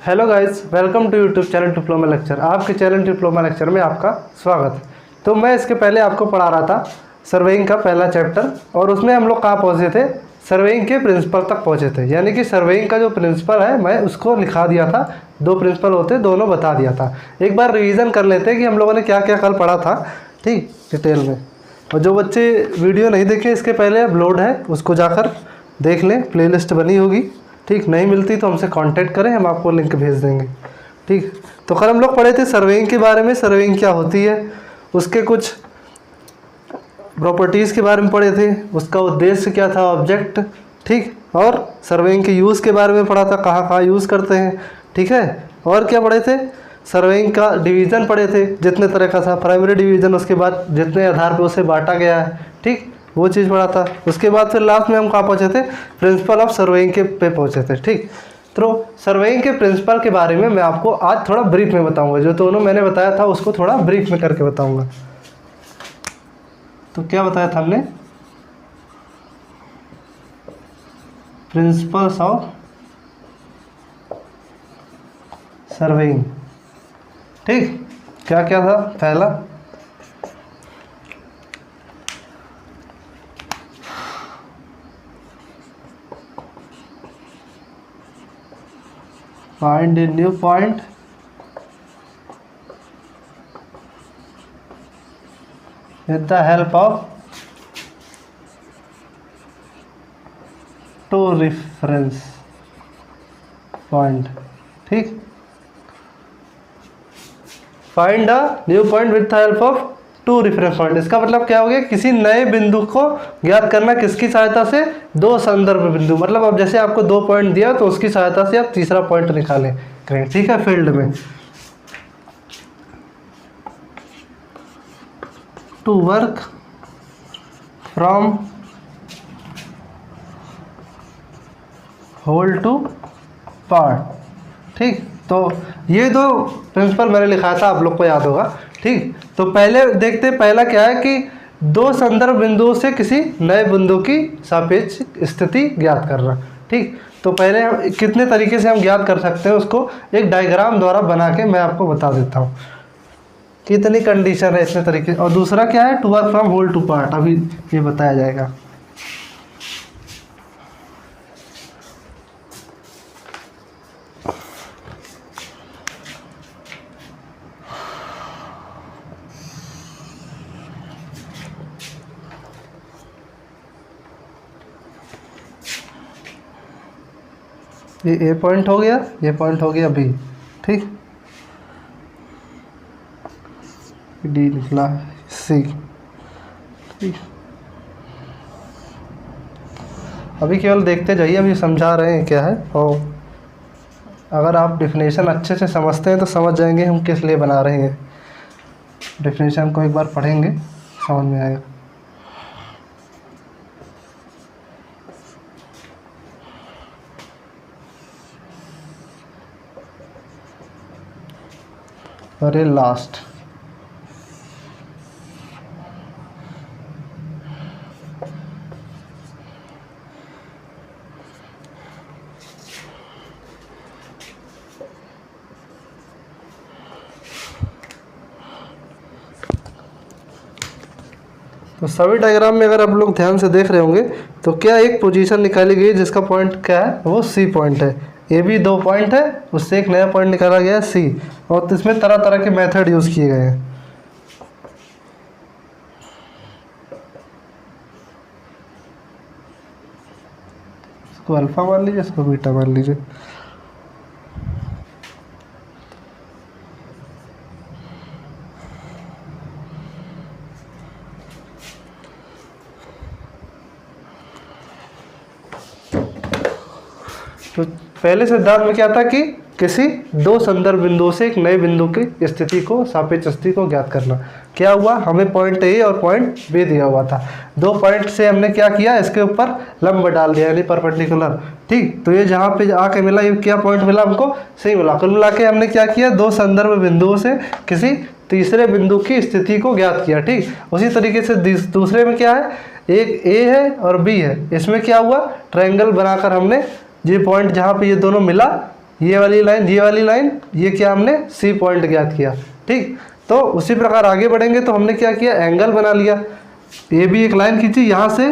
Hello guys, welcome to YouTube channel diploma lecture. आपके channel diploma lecture में आपका स्वागत है। तो मैं इसके पहले आपको पढ़ा रहा था सर्वेइंग का पहला चैप्टर, और उसमें हम लोग कहाँ पहुँचे थे, सर्वेइंग के प्रिंसिपल तक पहुँचे थे। यानी कि सर्वेइंग का जो प्रिंसिपल है मैं उसको लिखा दिया था, दो प्रिंसिपल होते दोनों बता दिया था। एक बार रिवीजन कर लेते हैं कि हम लोगों ने क्या क्या कल पढ़ा था, ठीक, डिटेल में। और जो बच्चे वीडियो नहीं देखे इसके पहले, अब लोड है, उसको जाकर देख लें, प्लेलिस्ट बनी होगी, ठीक। नहीं मिलती तो हमसे कांटेक्ट करें, हम आपको लिंक भेज देंगे, ठीक। तो कल हम लोग पढ़े थे सर्वेइंग के बारे में, सर्वेइंग क्या होती है, उसके कुछ प्रॉपर्टीज़ के बारे में पढ़े थे, उसका उद्देश्य क्या था, ऑब्जेक्ट, ठीक। और सर्वेइंग के यूज़ के बारे में पढ़ा था, कहाँ कहाँ यूज़ करते हैं, ठीक है। और क्या पढ़े थे, सर्वेइंग का डिवीज़न पढ़े थे, जितने तरह का था, प्राइमरी डिवीज़न, उसके बाद जितने आधार पर उसे बांटा गया है, ठीक, वो चीज़ पढ़ा था। उसके बाद फिर लास्ट में हम कहाँ पहुँचे थे, प्रिंसिपल ऑफ सर्वेइंग के पे पहुँचे थे, ठीक। तो सर्वेइंग के प्रिंसिपल के बारे में मैं आपको आज थोड़ा ब्रीफ में बताऊंगा। जो दोनों मैंने बताया था उसको थोड़ा ब्रीफ में करके बताऊंगा। तो क्या बताया था हमने, प्रिंसिपल्स ऑफ सर्वेइंग, ठीक। क्या क्या था, पहला find a new point with the help of two reference point, ठीक। Find a new point with the help of two reference point. इसका मतलब क्या हो गया, किसी नए बिंदु को ज्ञात करना किसकी सहायता से, दो संदर्भ बिंदु। मतलब अब जैसे आपको दो पॉइंट दिया तो उसकी सहायता से आप तीसरा पॉइंट निकालें करें, ठीक है, फील्ड में। To work from whole to part, ठीक। तो ये दो प्रिंसिपल मैंने लिखा था, आप लोग को याद होगा, ठीक। तो पहले देखते, पहला क्या है कि दो संदर्भ बिंदुओं से किसी नए बिंदु की सापेक्ष स्थिति ज्ञात करना, ठीक। तो पहले कितने तरीके से हम ज्ञात कर सकते हैं उसको एक डायग्राम द्वारा बना के मैं आपको बता देता हूँ, कितनी कंडीशन है इतने तरीके। और दूसरा क्या है, to work from whole to part, अभी ये बताया जाएगा। ये ए पॉइंट हो गया, ये पॉइंट हो गया बी, ठीक। डी निकला सी, ठीक। अभी केवल देखते जाइए, अभी समझा रहे हैं क्या है, और अगर आप डेफिनेशन अच्छे से समझते हैं तो समझ जाएंगे हम किस लिए बना रहे हैं। डेफिनेशन को एक बार पढ़ेंगे समझ में आएगा। अरे लास्ट, तो सभी डायग्राम में अगर आप लोग ध्यान से देख रहे होंगे तो क्या एक पोजीशन निकाली गई जिसका पॉइंट क्या है, वो सी पॉइंट है। ए भी दो पॉइंट है, उससे एक नया पॉइंट निकाला गया है सी, और इसमें तरह तरह के मेथड यूज़ किए गए हैं। इसको अल्फा मान लीजिए, इसको बीटा मान लीजिए। तो पहले सिद्धांत में क्या था कि किसी दो संदर्भ बिंदुओं से एक नए बिंदु की स्थिति को, सापेक्ष स्थिति को ज्ञात करना। क्या हुआ, हमें पॉइंट ए और पॉइंट बी दिया हुआ था, दो पॉइंट से हमने क्या किया, इसके ऊपर लंब डाल दिया, यानी परपेंडिकुलर, ठीक। तो ये जहाँ पे आके मिला, ये क्या पॉइंट मिला हमको, सही मिला। कुल मिला के हमने क्या किया, दो संदर्भ बिंदुओं से किसी तीसरे बिंदु की स्थिति को ज्ञात किया, ठीक। उसी तरीके से दूसरे में क्या है, एक ए है और बी है, इसमें क्या हुआ, ट्रायंगल बनाकर हमने ये पॉइंट जहाँ पे ये दोनों मिला, ये वाली लाइन, ये क्या हमने सी पॉइंट ज्ञात किया। ठीक, तो उसी प्रकार आगे बढ़ेंगे तो हमने क्या किया, एंगल बना लिया। ये भी एक लाइन खींची यहाँ से,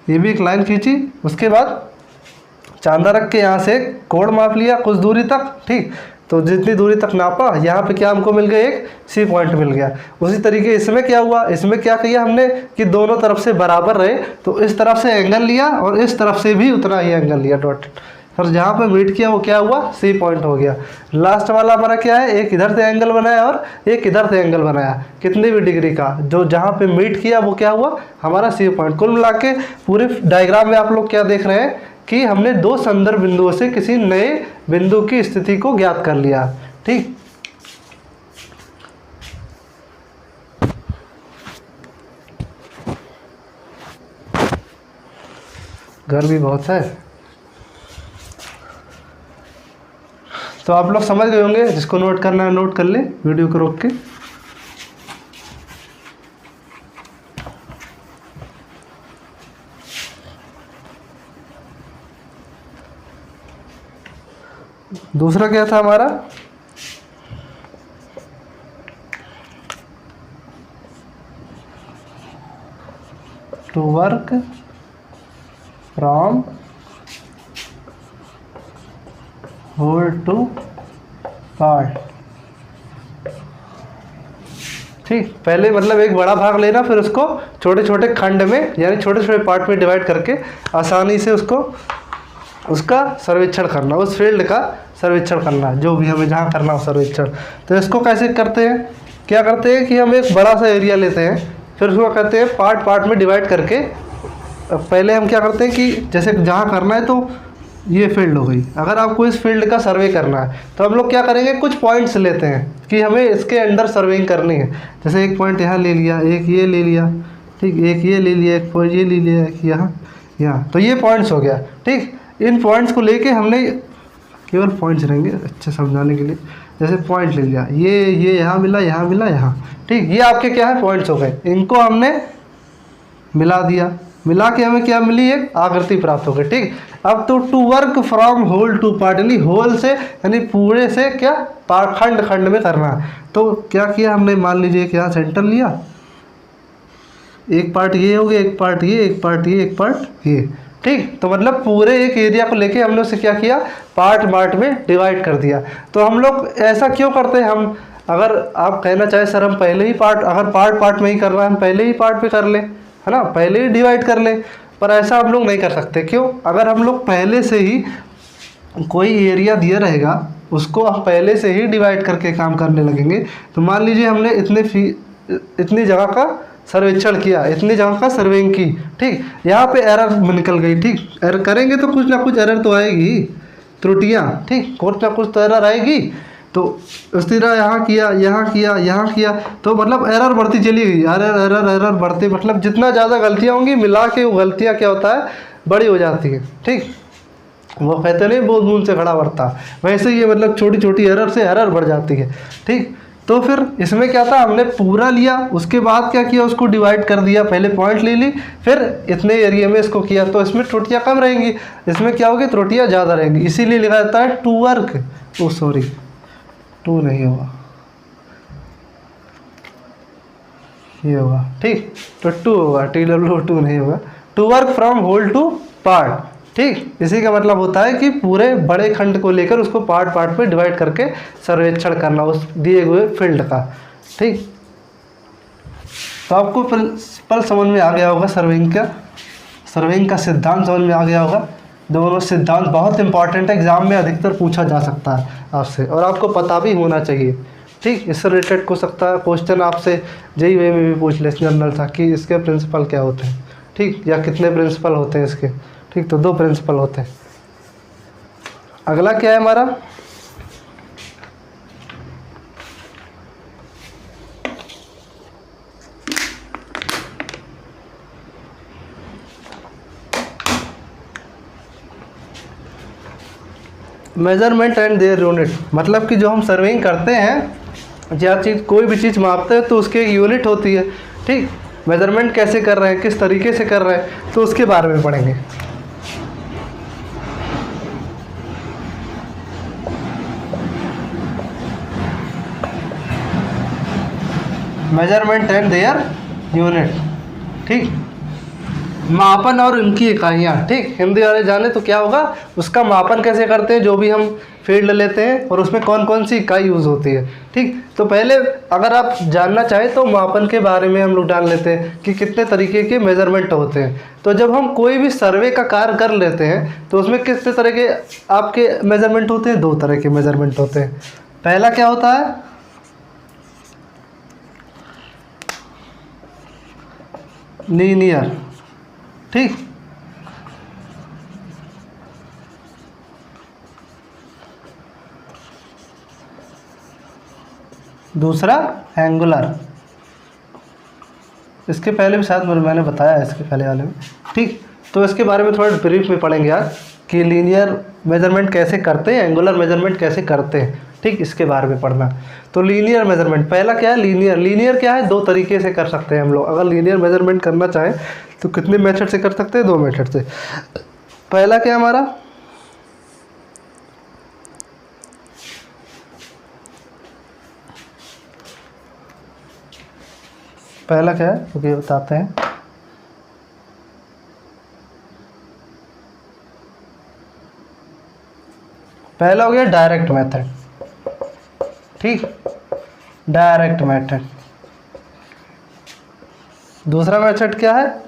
ये भी एक लाइन खींची, उसके बाद चांदा रख के यहाँ से कोण माप लिया कुछ दूरी तक। ठीक, तो जितनी दूरी तक नापा, यहाँ पे क्या हमको मिल गया, एक सी पॉइंट मिल गया। उसी तरीके इसमें क्या हुआ, इसमें क्या किया हमने कि दोनों तरफ से बराबर रहे, तो इस तरफ से एंगल लिया और इस तरफ से भी उतना ही एंगल लिया डॉट, और जहाँ पे मीट किया वो क्या हुआ, सी पॉइंट हो गया। लास्ट वाला हमारा क्या है, एक इधर से एंगल बनाया और एक इधर से एंगल बनाया, कितनी भी डिग्री का, जो जहाँ पे मीट किया वो क्या हुआ, हमारा सी पॉइंट। कुल मिला के पूरे डायग्राम में आप लोग क्या देख रहे हैं कि हमने दो संदर्भ बिंदुओं से किसी नए बिंदु की स्थिति को ज्ञात कर लिया। ठीक, गर्मी बहुत है, तो आप लोग समझ गए होंगे। जिसको नोट करना है नोट कर ले, वीडियो को रोक के। दूसरा क्या था हमारा, to work from whole to part. ठीक, पहले मतलब एक बड़ा भाग लेना, फिर उसको छोटे छोटे खंड में यानी छोटे छोटे पार्ट में डिवाइड करके आसानी से उसका सर्वेक्षण करना, उस फील्ड का सर्वेक्षण करना, जो भी हमें जहाँ करना हो सर्वेक्षण। तो इसको कैसे करते हैं, क्या करते हैं कि हम एक बड़ा सा एरिया लेते हैं, फिर उसको कहते हैं पार्ट पार्ट में डिवाइड करके। पहले हम क्या करते हैं कि जैसे जहाँ करना है तो ये फील्ड हो गई, अगर आपको इस फील्ड का सर्वे करना है तो हम लोग क्या करेंगे, कुछ पॉइंट्स लेते हैं कि हमें इसके अंडर सर्वेइंग करनी है। जैसे एक पॉइंट यहाँ ले लिया, एक ये ले लिया, ठीक, एक ये ले लिया, एक पॉइंट ये ले लिया, एक यहाँ, तो ये पॉइंट्स हो गया। ठीक, इन पॉइंट्स को लेके हमने, केवल पॉइंट्स रहेंगे अच्छे समझाने के लिए, जैसे पॉइंट ले लिया, ये यहाँ मिला, यहाँ मिला, यहाँ, ठीक, ये आपके क्या है, पॉइंट्स हो गए। इनको हमने मिला दिया, मिला के हमें क्या मिली, एक आकृति प्राप्त हो गई। ठीक, अब तो to work from whole to part, यानी होल से यानी पूरे से क्या खंड खंड में करना। तो क्या किया हमने, मान लीजिए कि यहाँ सेंटर लिया, एक पार्ट ये हो गया, एक पार्ट ये, एक पार्ट ये, एक पार्ट ये। ठीक, तो मतलब पूरे एक एरिया को लेके हमने उसे क्या किया, पार्ट पार्ट में डिवाइड कर दिया। तो हम लोग ऐसा क्यों करते हैं, हम अगर आप कहना चाहे सर हम पहले ही पार्ट, अगर पार्ट पार्ट में ही करना है हम पहले ही पार्ट पे कर ले, है ना, पहले ही डिवाइड कर ले, पर ऐसा हम लोग नहीं कर सकते। क्यों, अगर हम लोग पहले से ही कोई एरिया दिया रहेगा उसको हम पहले से ही डिवाइड करके काम करने लगेंगे, तो मान लीजिए हमने इतनी जगह का सर्वेक्षण किया, इतनी जगह का सर्वेइंग की, ठीक, यहाँ पे एरर निकल गई। ठीक, एरर करेंगे तो कुछ ना कुछ एरर तो आएगी, त्रुटियाँ, ठीक, कुछ ना कुछ तो एरर आएगी। तो उस तरह यहाँ किया, यहाँ किया, यहाँ किया, तो मतलब एरर बढ़ती चली गई, एरर एरर एरर बढ़ते, मतलब जितना ज़्यादा गलतियाँ होंगी मिला के वो गलतियाँ क्या होता है, बड़ी हो जाती है। ठीक, वो कहते नहीं बूंद बूंद से खड़ा बढ़ता, वैसे ये मतलब छोटी छोटी एरर से एरर बढ़ जाती है। ठीक, तो फिर इसमें क्या था, हमने पूरा लिया, उसके बाद क्या किया, उसको डिवाइड कर दिया, पहले पॉइंट ले ली, फिर इतने एरिया में इसको किया, तो इसमें त्रुटियाँ कम रहेंगी, इसमें क्या होगी, त्रुटियाँ ज़्यादा रहेंगी। इसीलिए लिखा जाता है to work, oh sorry to नहीं होगा, ये होगा। ठीक, तो टू होगा, TW2 नहीं होगा, to work from whole to part. ठीक, इसी का मतलब होता है कि पूरे बड़े खंड को लेकर उसको पार्ट पार्ट में डिवाइड करके सर्वेक्षण करना उस दिए हुए फील्ड का। ठीक, तो आपको प्रिंसिपल समझ में आ गया होगा, सर्वेइंग का सिद्धांत समझ में आ गया होगा। दोनों सिद्धांत बहुत इंपॉर्टेंट है, एग्जाम में अधिकतर पूछा जा सकता है आपसे, और आपको पता भी होना चाहिए। ठीक, इससे रिलेटेड हो सकता है क्वेश्चन आपसे JEE में भी पूछ ले, जनरल था कि इसके प्रिंसिपल क्या होते हैं, ठीक, या कितने प्रिंसिपल होते हैं इसके। ठीक, तो 2 प्रिंसिपल होते हैं। अगला क्या है हमारा, मेजरमेंट एंड देयर यूनिट। मतलब कि जो हम सर्वेइंग करते हैं, या चीज़ कोई भी चीज़ मापते हैं तो उसकी एक यूनिट होती है। ठीक, मेजरमेंट कैसे कर रहे हैं, किस तरीके से कर रहे हैं, तो उसके बारे में पढ़ेंगे। मेजरमेंट एंड देयर यूनिट, ठीक, मापन और उनकी इकाइयाँ, ठीक। हिंदी वाले जाने तो क्या होगा, उसका मापन कैसे करते हैं, जो भी हम फील्ड लेते हैं और उसमें कौन कौन सी इकाई यूज़ होती है, ठीक। तो पहले अगर आप जानना चाहें तो मापन के बारे में हम लोग जान लेते हैं कि कितने तरीके के मेजरमेंट होते हैं। तो जब हम कोई भी सर्वे का कार्य कर लेते हैं तो उसमें कितने तरह के आपके मेजरमेंट होते हैं, 2 तरह के मेजरमेंट होते हैं। पहला क्या होता है, लीनियर, ठीक, दूसरा एंगुलर। इसके पहले भी शायद मैंने बताया इसके पहले वाले में, ठीक। तो इसके बारे में थोड़ा ब्रीफ में पढ़ेंगे आज कि लीनियर मेजरमेंट कैसे करते हैं, एंगुलर मेजरमेंट कैसे करते हैं, ठीक, इसके बारे में पढ़ना। तो लीनियर मेजरमेंट पहला क्या है, लीनियर क्या है, 2 तरीके से कर सकते हैं हम लोग। अगर लीनियर मेजरमेंट करना चाहें तो कितने मेथड से कर सकते हैं, 2 मेथड से। पहला क्या हमारा, पहला क्या है क्योंकि बताते हैं, पहला हो गया डायरेक्ट मेथड, ठीक, डायरेक्ट मेथड। दूसरा मेथड क्या है,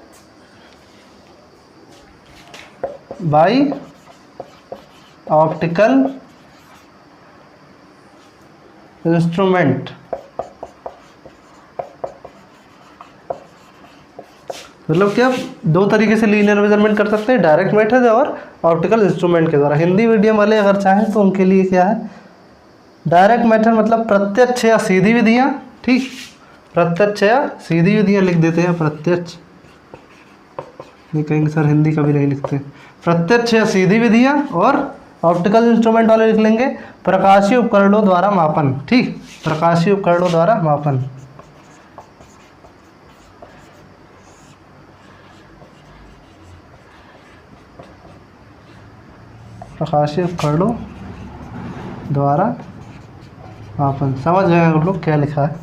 बाय ऑप्टिकल इंस्ट्रूमेंट। मतलब क्या, 2 तरीके से लीनियर मेजरमेंट कर सकते हैं, डायरेक्ट मेथड और ऑप्टिकल इंस्ट्रूमेंट के द्वारा। हिंदी मीडियम वाले अगर चाहें तो उनके लिए क्या है, डायरेक्ट मेथड मतलब प्रत्यक्ष या सीधी विधियाँ, ठीक, प्रत्यक्ष या सीधी विधियाँ लिख देते हैं, प्रत्यक्ष नहीं कहेंगे सर, हिंदी कभी नहीं लिखते, प्रत्यक्ष या सीधी विधियाँ। और ऑप्टिकल इंस्ट्रूमेंट वाले लिख लेंगे प्रकाशीय उपकरणों द्वारा मापन, ठीक, प्रकाशीय उपकरणों द्वारा मापन। प्रकाशीय उपकरणों द्वारा मापन, समझ गए हम लोग क्या लिखा है,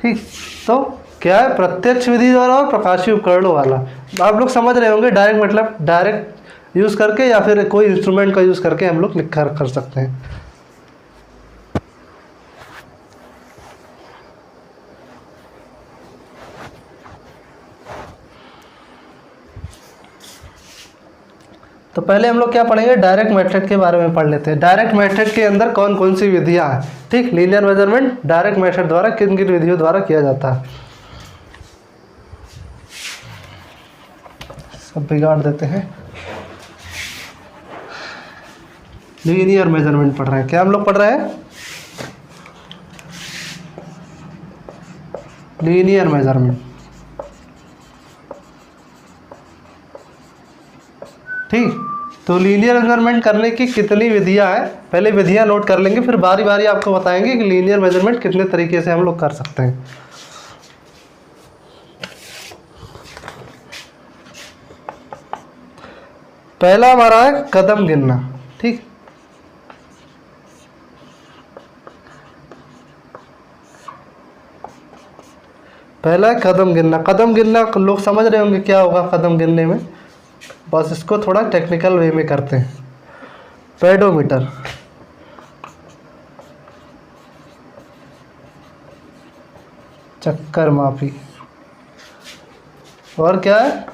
ठीक। तो क्या है, प्रत्यक्ष विधि द्वारा और प्रकाशीय उपकरणों वाला। आप लोग समझ रहे होंगे, डायरेक्ट मतलब डायरेक्ट यूज़ करके या फिर कोई इंस्ट्रूमेंट का यूज़ करके हम लोग लिख कर सकते हैं। तो पहले हम लोग क्या पढ़ेंगे, डायरेक्ट मेथड के बारे में पढ़ लेते हैं। डायरेक्ट मेथड के अंदर कौन कौन सी विधियां हैं, ठीक। लीनियर मेजरमेंट डायरेक्ट मेथड द्वारा किन किन विधियों द्वारा किया जाता है, सब बिगाड़ देते हैं। लीनियर मेजरमेंट पढ़ रहे हैं, क्या हम लोग पढ़ रहे हैं, लीनियर मेजरमेंट, ठीक। तो लीनियर मेजरमेंट करने की कितनी विधियां हैं, पहले विधियां नोट कर लेंगे, फिर बारी बारी आपको बताएंगे कि लीनियर मेजरमेंट कितने तरीके से हम लोग कर सकते हैं। पहला हमारा है कदम गिनना, ठीक। पहला है कदम गिनना। कदम गिनना लोग समझ रहे होंगे क्या होगा कदम गिनने में, बस इसको थोड़ा टेक्निकल वे में करते हैं। पेडोमीटर, चक्कर मापी, और क्या है,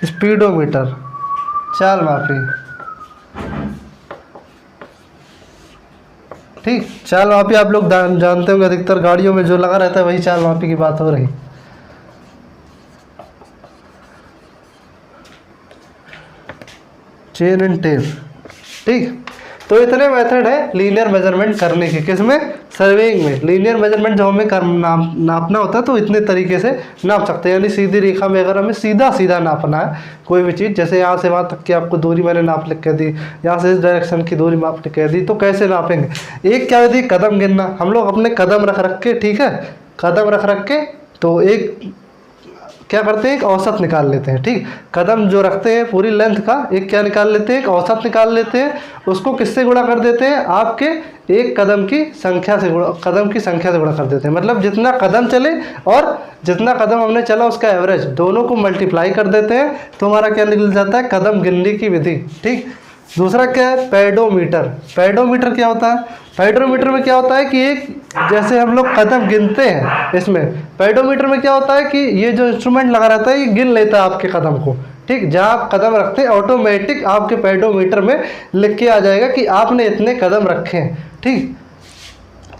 स्पीडोमीटर, चाल मापी, ठीक। चाल मापी आप लोग जानते होंगे, अधिकतर गाड़ियों में जो लगा रहता है वही चाल मापी की बात हो रही। चेन एंड टेप, ठीक। तो इतने मेथड है लीनियर मेजरमेंट करने के, किसमें, सर्वेइंग में। लीनियर मेजरमेंट जब हमें नापना होता है तो इतने तरीके से नाप सकते हैं, यानी सीधी रेखा में अगर हमें सीधा सीधा नापना है कोई भी चीज़, जैसे यहाँ से वहाँ तक की आपको दूरी मैंने नाप लिख के दी, यहाँ से इस डायरेक्शन की दूरी माप लिख के दी, तो कैसे नापेंगे। एक क्या विधि, कदम गिनना। हम लोग अपने कदम रख के, ठीक है, कदम रख के तो एक क्या करते हैं, एक औसत निकाल लेते हैं। ठीक, कदम जो रखते हैं पूरी लेंथ का एक क्या निकाल लेते हैं, एक औसत निकाल लेते हैं। उसको किससे गुणा कर देते हैं, आपके एक कदम की संख्या से गुणा कर देते हैं। मतलब जितना कदम चले और जितना कदम हमने चला उसका एवरेज, दोनों को मल्टीप्लाई कर देते हैं तो हमारा क्या निकल जाता है, कदम गिनने की विधि। ठीक, दूसरा क्या है, पेडोमीटर। पेडोमीटर क्या होता है, पेडोमीटर में क्या होता है कि एक जैसे हम लोग कदम गिनते हैं, इसमें पेडोमीटर में क्या होता है कि ये जो इंस्ट्रूमेंट लगा रहता है ये गिन लेता है आपके कदम को। ठीक, जहाँ आप कदम रखते हैं ऑटोमेटिक आपके पेडोमीटर में लिख के आ जाएगा कि आपने इतने कदम रखे हैं। ठीक,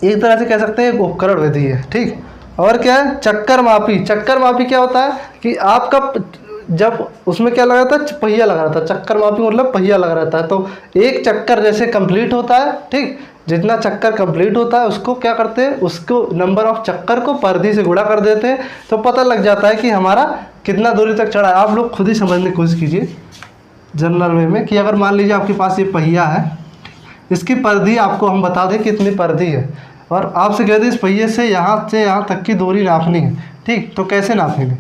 एक तरह से कह सकते हैं एक उपकरण विधि है। ठीक, और क्या है, चक्कर मापी। चक्कर मापी क्या होता है कि आपका जब उसमें क्या लगा था, पहिया लगा रहता है। चक्कर मापी मतलब पहिया लगा रहता है। तो एक चक्कर जैसे कंप्लीट होता है, ठीक, जितना चक्कर कंप्लीट होता है उसको क्या करते हैं, उसको नंबर ऑफ चक्कर को परिधि से गुणा कर देते हैं तो पता लग जाता है कि हमारा कितना दूरी तक चढ़ा है। आप लोग खुद ही समझने की कोशिश कीजिए जनरल वे में कि अगर मान लीजिए आपके पास ये पहिया है, इसकी परिधि आपको हम बता दें कितनी परिधि है और आपसे कह दें इस पहिए से यहाँ तक की दूरी नापनी है। ठीक, तो कैसे नापेंगे,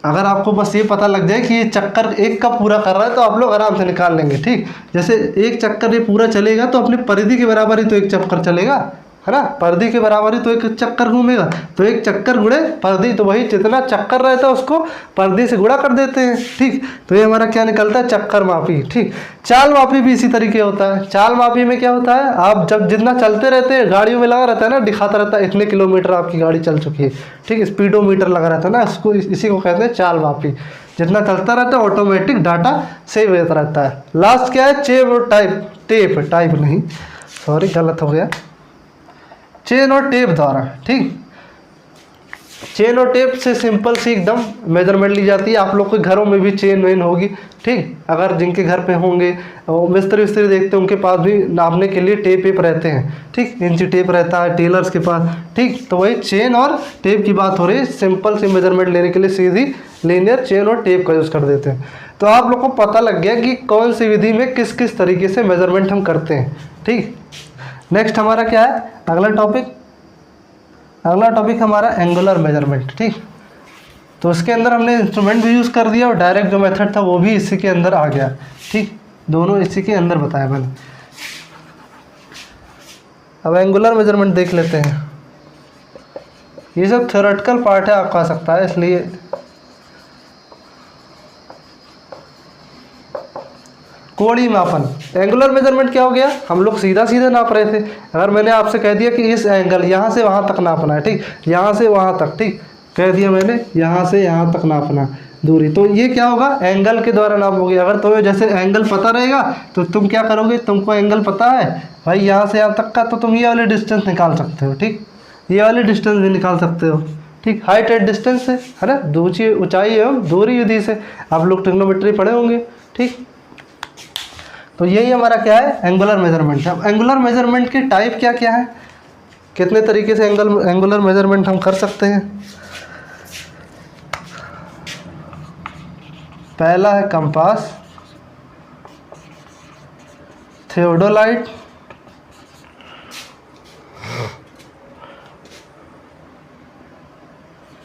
अगर आपको बस ये पता लग जाए कि ये चक्कर एक का पूरा कर रहा है तो आप लोग आराम से निकाल लेंगे। ठीक, जैसे एक चक्कर ये पूरा चलेगा तो अपनी परिधि के बराबर ही तो एक चक्कर चलेगा, है ना, परिधि के बराबर ही तो एक चक्कर घूमेगा। तो एक चक्कर गुणे परिधि, तो वही जितना चक्कर रहता है उसको परिधि से गुणा कर देते हैं। ठीक, तो ये हमारा क्या निकलता है, चक्कर मापी। ठीक, चाल मापी भी इसी तरीके होता है। चाल मापी में क्या होता है, आप जब जितना चलते रहते हैं, गाड़ियों में लगा रहता है ना, दिखाता रहता है इतने किलोमीटर आपकी गाड़ी चल चुकी है। ठीक, स्पीडोमीटर लगा रहता है ना, इसको इसी को कहते हैं चाल मापी। जितना चलता रहता है ऑटोमेटिक डाटा सेव होता रहता है। लास्ट क्या है, टाइप नहीं, सॉरी गलत हो गया, चेन और टेप द्वारा। ठीक, चेन और टेप से सिंपल सी एकदम मेजरमेंट ली जाती है। आप लोग के घरों में भी चेन वेन होगी। ठीक, अगर जिनके घर पे होंगे मिस्त्री विस्त्री देखते हैं उनके पास भी नापने के लिए टेप वेप रहते हैं। ठीक, इंची टेप रहता है टेलर्स के पास। ठीक, तो वही चेन और टेप की बात हो रही है। सिंपल सी मेजरमेंट लेने के लिए सीधी लीनियर चेन और टेप का यूज़ कर देते हैं। तो आप लोग को पता लग गया कि कौन सी विधि में किस किस तरीके से मेजरमेंट हम करते हैं। ठीक, नेक्स्ट हमारा क्या है, अगला टॉपिक हमारा एंगुलर मेजरमेंट। ठीक, तो इसके अंदर हमने इंस्ट्रूमेंट भी यूज़ कर दिया और डायरेक्ट जो मेथड था वो भी इसी के अंदर आ गया। ठीक, दोनों इसी के अंदर बताया मैंने। अब एंगुलर मेजरमेंट देख लेते हैं। ये सब थ्योरेटिकल पार्ट है, आपको आ सकता है, इसलिए कोणीय मापन। एंगुलर मेजरमेंट क्या हो गया, हम लोग सीधा सीधा नाप रहे थे। अगर मैंने आपसे कह दिया कि इस एंगल यहाँ से वहाँ तक नापना है, ठीक, यहाँ से वहाँ तक, ठीक, कह दिया मैंने यहाँ से यहाँ तक नापना दूरी, तो ये क्या होगा, एंगल के द्वारा नापोगे। अगर तुम्हें जैसे एंगल पता रहेगा तो तुम क्या करोगे, तुमको एंगल पता है भाई यहाँ से यहाँ तक का, तो तुम ये वाले डिस्टेंस निकाल सकते हो। ठीक, ये वाले डिस्टेंस भी निकाल सकते हो। ठीक, हाइट एट डिस्टेंस से, है ना, ऊंचाई एवं दूरी विधि से आप लोग ट्रिग्नोमेट्री पढ़े होंगे। ठीक, तो यही हमारा क्या है, एंगुलर मेजरमेंट है। अब एंगुलर मेजरमेंट की टाइप क्या क्या है, कितने तरीके से एंगुलर मेजरमेंट हम कर सकते हैं। पहला है कंपास, थियोडोलाइट,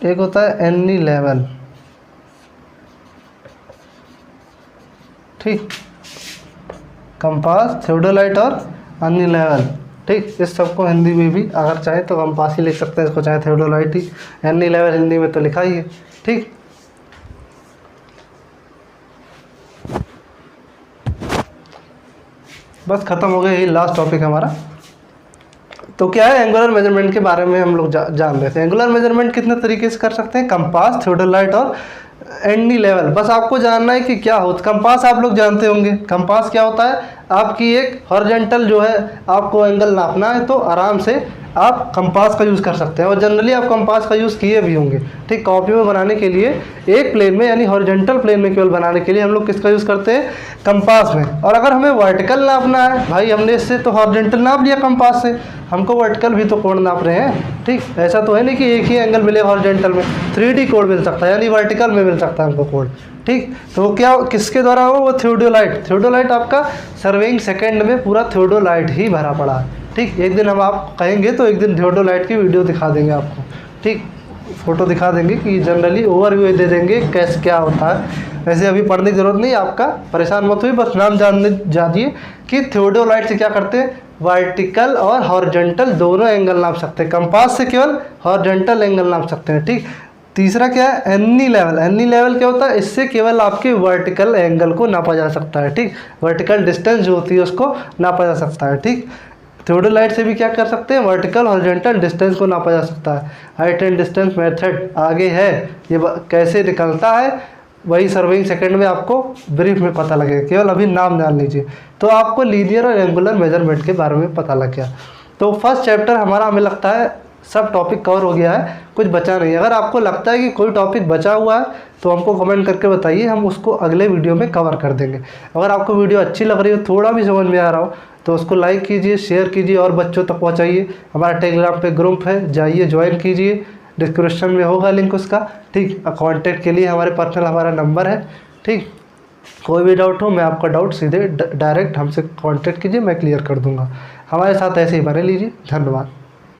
एक होता है एनी लेवल। ठीक, कंपास, थियोडोलाइट और अन्य लेवल। ठीक, इस सबको हिंदी में भी अगर चाहे तो कंपास ही लिख सकते हैं, इसको चाहे थियोडोलाइट ही, अन्य लेवल हिंदी में तो लिखा ही है। ठीक, बस खत्म हो गया, यही लास्ट टॉपिक हमारा। तो क्या है, एंगुलर मेजरमेंट के बारे में हम लोग जान रहे थे। एंगुलर मेजरमेंट कितने तरीके से कर सकते हैं, कंपास, थियोडोलाइट और एनी लेवल। बस आपको जानना है कि क्या होता है। कंपास आप लोग जानते होंगे, कंपास क्या होता है, आपकी एक हॉरिजॉन्टल जो है आपको एंगल नापना है तो आराम से आप कंपास का यूज़ कर सकते हैं, और जनरली आप कंपास का यूज़ किए भी होंगे। ठीक, कॉपी में बनाने के लिए एक प्लेन में यानी हॉरिजॉन्टल प्लेन में केवल बनाने के लिए हम लोग किसका यूज़ करते हैं, कंपास में। और अगर हमें वर्टिकल नापना है, भाई हमने इससे तो हॉरिजॉन्टल नाप लिया कंपास से, हमको वर्टिकल भी तो कोण नाप रहे हैं। ठीक, ऐसा तो है नहीं कि एक ही एंगल मिले हॉरिजॉन्टल में, 3D कोण मिल सकता है, यानी वर्टिकल में मिल सकता है हमको कोण। ठीक, तो वो क्या किसके द्वारा हो, वो थियोडोलाइट। थियोडोलाइट आपका सर्वेइंग सेकंड में पूरा थियोडोलाइट ही भरा पड़ा है। ठीक, एक दिन हम आप कहेंगे तो एक दिन थियोडोलाइट की वीडियो दिखा देंगे आपको। ठीक, फ़ोटो दिखा देंगे कि जनरली ओवरव्यू दे देंगे कैसे क्या होता है। वैसे अभी पढ़ने की ज़रूरत नहीं, आपका परेशान मत हुई, बस नाम जानिए कि थियोडोलाइट से क्या करते हैं, वर्टिकल और हॉरिजॉन्टल दोनों एंगल नाप सकते हैं। कंपास से केवल हॉरिजॉन्टल एंगल नाप सकते हैं, ठीक। तीसरा क्या है, एनी लेवल। एनी लेवल क्या होता है, इससे केवल आपके वर्टिकल एंगल को नापा जा सकता है, ठीक। वर्टिकल डिस्टेंस जो होती है उसको नापा जा सकता है, ठीक। थियोडोलाइट से भी क्या कर सकते हैं, वर्टिकल हॉरिजॉन्टल डिस्टेंस को नापा जा सकता है। हाइट एंड डिस्टेंस मेथड आगे है, ये कैसे निकलता है वही सर्वेइंग सेकंड में आपको ब्रीफ में पता लगेगा, केवल अभी नाम जान लीजिए। तो आपको लीनियर और एंगुलर मेजरमेंट के बारे में पता लग गया। तो फर्स्ट चैप्टर हमारा हमें लगता है सब टॉपिक कवर हो गया है, कुछ बचा नहीं। अगर आपको लगता है कि कोई टॉपिक बचा हुआ है तो हमको कमेंट करके बताइए, हम उसको अगले वीडियो में कवर कर देंगे। अगर आपको वीडियो अच्छी लग रही हो, थोड़ा भी समझ में आ रहा हो, तो उसको लाइक कीजिए, शेयर कीजिए और बच्चों तक पहुंचाइए। हमारा टेलीग्राम पे ग्रुप है, जाइए ज्वाइन कीजिए, डिस्क्रिप्शन में होगा लिंक उसका, ठीक। कॉन्टैक्ट के लिए हमारे पर्सनल हमारा नंबर है, ठीक। कोई भी डाउट हो, मैं आपका डाउट सीधे डायरेक्ट हमसे कॉन्टैक्ट कीजिए, मैं क्लियर कर दूंगा। हमारे साथ ऐसे ही बने लीजिए। धन्यवाद।